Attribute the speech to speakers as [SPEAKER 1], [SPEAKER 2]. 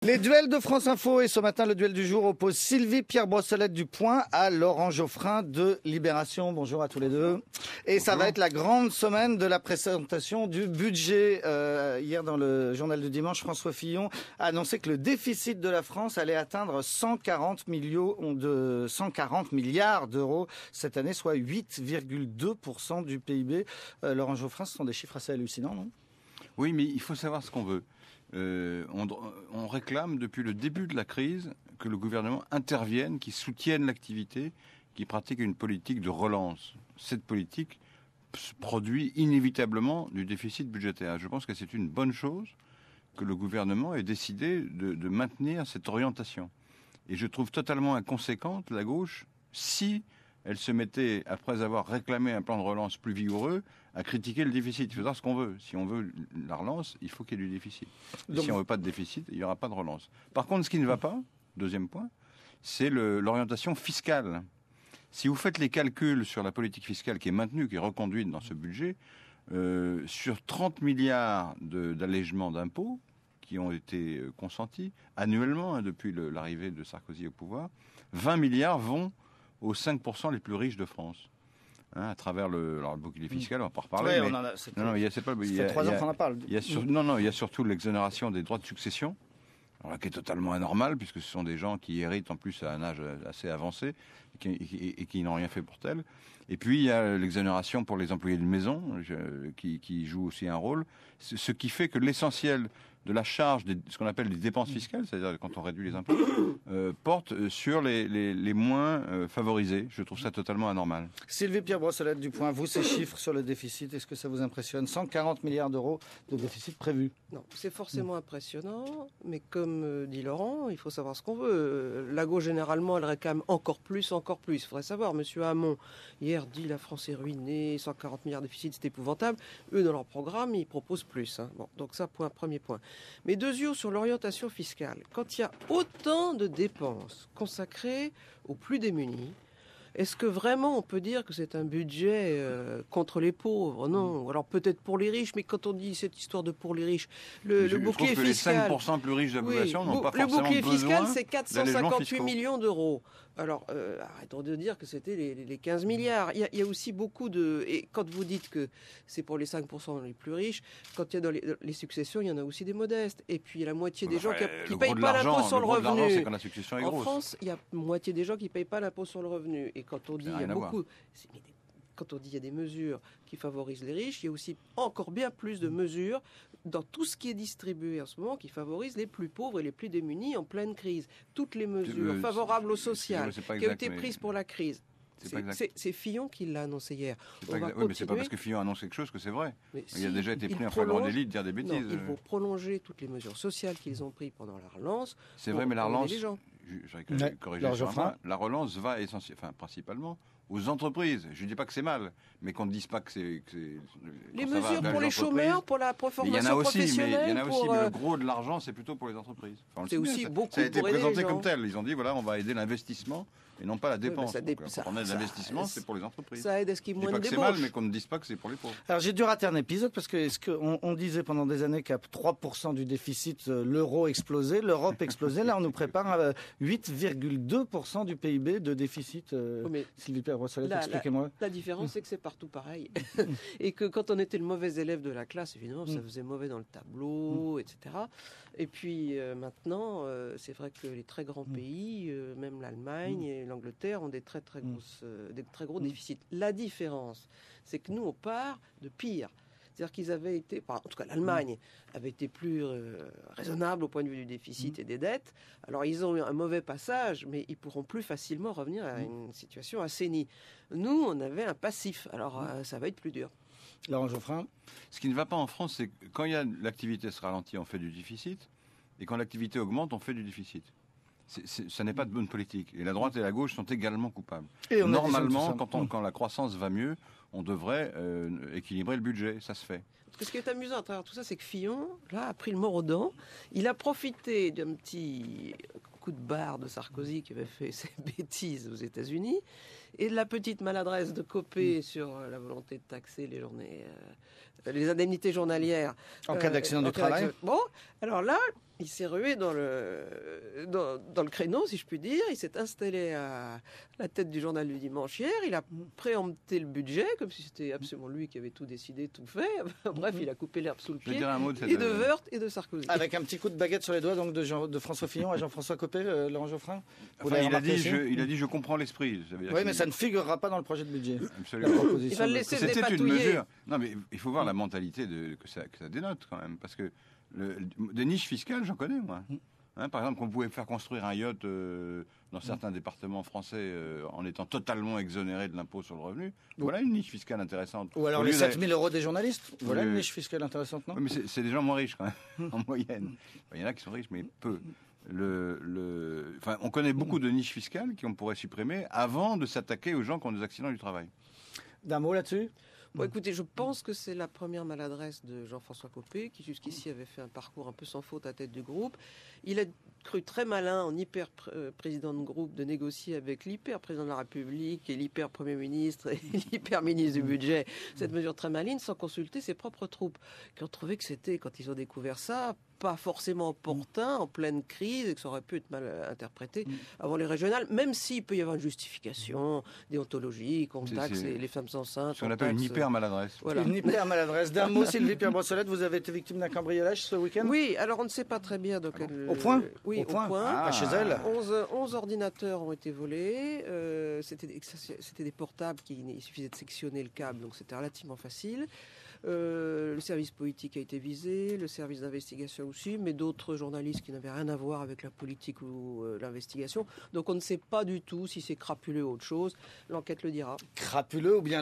[SPEAKER 1] Les duels de France Info et ce matin, le duel du jour oppose Sylvie Pierre Brossolette du Point à Laurent Geoffrin de Libération. Bonjour à tous les deux. Et ça va être la grande semaine de la présentation du budget. Hier, dans le journal du dimanche, François Fillon a annoncé que le déficit de la France allait atteindre 140 milliards d'euros cette année, soit 8,2% du PIB. Laurent Geoffrin, ce sont des chiffres assez hallucinants, non ?
[SPEAKER 2] Oui, mais il faut savoir ce qu'on veut. On réclame depuis le début de la crise que le gouvernement intervienne, qu'il soutienne l'activité, qu'il pratique une politique de relance. Cette politique produit inévitablement du déficit budgétaire. Je pense que c'est une bonne chose que le gouvernement ait décidé de maintenir cette orientation. Et je trouve totalement inconséquente la gauche si elle se mettait, après avoir réclamé un plan de relance plus vigoureux, à critiquer le déficit. Il faut savoir ce qu'on veut. Si on veut la relance, il faut qu'il y ait du déficit. Donc, si on ne veut pas de déficit, il n'y aura pas de relance. Par contre, ce qui ne va pas, deuxième point, c'est l'orientation fiscale. Si vous faites les calculs sur la politique fiscale qui est maintenue, qui est reconduite dans ce budget, sur 30 milliards d'allègements d'impôts qui ont été consentis annuellement depuis l'arrivée de Sarkozy au pouvoir, 20 milliards vont aux 5% les plus riches de France. À travers le bouclier fiscal, on va pas reparler.
[SPEAKER 1] Ouais,
[SPEAKER 2] mais...
[SPEAKER 1] ça
[SPEAKER 2] fait
[SPEAKER 1] 3 ans qu'on en parle.
[SPEAKER 2] Il y a surtout l'exonération des droits de succession, alors, qui est totalement anormale, puisque ce sont des gens qui héritent en plus à un âge assez avancé et qui n'ont rien fait pour tel. Et puis il y a l'exonération pour les employés de maison, qui joue aussi un rôle, ce qui fait que l'essentiel de la charge, ce qu'on appelle les dépenses fiscales, c'est-à-dire quand on réduit les impôts, porte sur les moins favorisés. Je trouve ça totalement anormal.
[SPEAKER 1] Sylvie Pierre Brossolette du Point, vous, ces chiffres sur le déficit, est-ce que ça vous impressionne ? 140 milliards d'euros de déficit prévu.
[SPEAKER 3] Non, c'est forcément impressionnant, mais comme dit Laurent, il faut savoir ce qu'on veut. La gauche, généralement, elle réclame encore plus, encore plus. Il faudrait savoir, M. Hamon, hier, dit la France est ruinée, 140 milliards de déficit, c'est épouvantable. Eux, dans leur programme, ils proposent plus. Bon, donc ça, premier point. Mais deux yeux sur l'orientation fiscale. Quand il y a autant de dépenses consacrées aux plus démunis, est-ce que vraiment on peut dire que c'est un budget contre les pauvres ? Non. Alors peut-être pour les riches, mais quand on dit cette histoire de pour les riches, le bouclier fiscal...
[SPEAKER 2] Les 5% plus riches de la population n'ont pas forcément besoin.
[SPEAKER 3] Le bouclier fiscal, c'est 458 millions d'euros. Alors, arrêtons de dire que c'était les 15 milliards. Il y a aussi beaucoup de... Et quand vous dites que c'est pour les 5% les plus riches, quand il y a dans les successions, il y en a aussi des modestes. Et puis, il y a la moitié des gens qui ne payent pas l'impôt sur le revenu.
[SPEAKER 2] C'est quand la succession est grosse.
[SPEAKER 3] En France, il y a moitié des gens qui ne payent pas l'impôt sur le revenu. Et quand on dit il y a beaucoup... Quand on dit il y a des mesures qui favorisent les riches, il y a aussi encore bien plus de mesures dans tout ce qui est distribué en ce moment qui favorisent les plus pauvres et les plus démunis en pleine crise. Toutes les mesures favorables au social qui ont été prises pour la crise. C'est Fillon qui l'a annoncé hier.
[SPEAKER 2] Oui, mais c'est pas parce que Fillon annonce quelque chose que c'est vrai. Il a déjà été pris en flagrant délit de dire des bêtises.
[SPEAKER 3] Non, ils vont prolonger toutes les mesures sociales qu'ils ont prises pendant la relance.
[SPEAKER 2] C'est vrai, mais la relance,
[SPEAKER 1] la
[SPEAKER 2] relance va principalement aux entreprises. Je ne dis pas que c'est mal, mais qu'on ne dise pas que c'est...
[SPEAKER 3] Les mesures pour les chômeurs, pour la formation professionnelle...
[SPEAKER 2] Il y en a aussi, mais le gros de l'argent, c'est plutôt pour les entreprises.
[SPEAKER 3] C'est aussi beaucoup pour
[SPEAKER 2] ça a été présenté comme tel. Ils ont dit, voilà, on va aider l'investissement et non pas la dépense. Quand on aide l'investissement, c'est pour les entreprises.
[SPEAKER 3] Ça aide à ce qu'il y ait moins de débauche.
[SPEAKER 2] Je dis pas que c'est mal, mais qu'on ne dise pas que c'est pour les pauvres.
[SPEAKER 1] Alors j'ai dû rater un épisode parce qu'on disait pendant des années qu'à 3% du déficit, l'euro explosait, l'Europe explosait. Là, on nous prépare à 8,2% du PIB de déficit. Sylvie Pierre Brossolette, expliquez-moi.
[SPEAKER 3] La différence, c'est que c'est partout pareil. Et que quand on était le mauvais élève de la classe, évidemment, ça faisait mauvais dans le tableau, etc. Et puis maintenant, c'est vrai que les très grands pays, même l'Allemagne et l'Angleterre, ont des très gros déficits. La différence, c'est que nous, on part de pire. C'est-à-dire qu'ils avaient été, en tout cas l'Allemagne avait été plus raisonnable au point de vue du déficit et des dettes. Alors ils ont eu un mauvais passage, mais ils pourront plus facilement revenir à une situation assainie. Nous, on avait un passif. Alors ça va être plus dur.
[SPEAKER 1] Laurent Geoffrin.
[SPEAKER 2] Ce qui ne va pas en France, c'est que quand l'activité se ralentit, on fait du déficit, et quand l'activité augmente, on fait du déficit. Ça n'est pas de bonne politique. Et la droite et la gauche sont également coupables. Normalement, quand la croissance va mieux, on devrait équilibrer le budget. Ça se fait.
[SPEAKER 3] Parce que ce qui est amusant à travers tout ça, c'est que Fillon, là, a pris le mort aux dents. Il a profité d'un petit coup de barre de Sarkozy qui avait fait ses bêtises aux États-Unis et de la petite maladresse de Copé sur la volonté de taxer les journées, les indemnités journalières.
[SPEAKER 1] En cas d'accident du travail.
[SPEAKER 3] Bon, alors là, Il s'est rué dans le créneau, si je puis dire. Il s'est installé à la tête du journal du dimanche hier. Il a préempté le budget, comme si c'était absolument lui qui avait tout décidé, tout fait. Bref, il a coupé l'herbe sous le
[SPEAKER 2] Je vais
[SPEAKER 3] pied.
[SPEAKER 2] dire un mot de cette-
[SPEAKER 3] Et de Woerth et de Sarkozy.
[SPEAKER 1] Avec un petit coup de baguette sur les doigts donc de François Fillon à Jean-François Copé, Laurent Geoffrin. Vous
[SPEAKER 2] Enfin,
[SPEAKER 1] l'avez
[SPEAKER 2] il a
[SPEAKER 1] remarqué
[SPEAKER 2] dit,
[SPEAKER 1] aussi
[SPEAKER 2] il a dit, je comprends l'esprit. Ça veut dire
[SPEAKER 1] Oui,
[SPEAKER 2] qu'il-
[SPEAKER 1] mais ça ne figurera pas dans le projet de budget.
[SPEAKER 2] Absolument.
[SPEAKER 1] La proposition
[SPEAKER 3] Il va le
[SPEAKER 1] de-
[SPEAKER 3] laisser
[SPEAKER 2] C'était une
[SPEAKER 3] dépatouiller.
[SPEAKER 2] mesure. Non, mais il faut voir la mentalité que ça dénote quand même. Parce que des niches fiscales, j'en connais, moi. Hein, par exemple, qu'on pouvait faire construire un yacht dans certains départements français en étant totalement exonéré de l'impôt sur le revenu. Voilà une niche fiscale intéressante.
[SPEAKER 1] Ou alors
[SPEAKER 2] Au
[SPEAKER 1] les
[SPEAKER 2] lieu d'aller-
[SPEAKER 1] 7 000 euros des journalistes. Voilà
[SPEAKER 2] Oui,
[SPEAKER 1] une
[SPEAKER 2] oui.
[SPEAKER 1] niche fiscale intéressante, non
[SPEAKER 2] Oui, mais c'est des gens moins riches quand même, en moyenne. Il y en a qui sont riches, mais peu. Enfin, on connaît beaucoup de niches fiscales qu'on pourrait supprimer avant de s'attaquer aux gens qui ont des accidents du travail.
[SPEAKER 1] D'un mot là-dessus
[SPEAKER 3] Bon, écoutez, je pense que c'est la première maladresse de Jean-François Copé, qui jusqu'ici avait fait un parcours un peu sans faute à tête du groupe. Il a cru très malin, en hyper président de groupe, de négocier avec l'hyper président de la République et l'hyper Premier ministre et l'hyper ministre du budget cette mesure très maligne, sans consulter ses propres troupes, qui ont trouvé que c'était, quand ils ont découvert ça, pas forcément opportun, en pleine crise, et que ça aurait pu être mal interprété avant les régionales, même s'il peut y avoir une justification déontologique, on
[SPEAKER 2] C'est-
[SPEAKER 3] taxe
[SPEAKER 2] c'est
[SPEAKER 3] les femmes enceintes.
[SPEAKER 2] Ce qu'on
[SPEAKER 3] on
[SPEAKER 2] appelle une
[SPEAKER 3] taxe-
[SPEAKER 2] hyper maladresse.
[SPEAKER 3] Voilà.
[SPEAKER 1] Une hyper maladresse. D'un mot, Sylvie Pierre Brossolette, vous avez été victime d'un cambriolage ce week-end
[SPEAKER 3] Oui, alors on ne sait pas très bien dans quel...
[SPEAKER 1] Au point
[SPEAKER 3] Oui,
[SPEAKER 1] Au point.
[SPEAKER 3] au point.
[SPEAKER 1] Ah, chez elle
[SPEAKER 3] 11 ordinateurs ont été volés. C'était des portables il suffisait de sectionner le câble, donc c'était relativement facile. Le service politique a été visé, le service d'investigation aussi, mais d'autres journalistes qui n'avaient rien à voir avec la politique ou l'investigation. Donc on ne sait pas du tout si c'est crapuleux ou autre chose. L'enquête le dira.
[SPEAKER 1] Crapuleux ou bien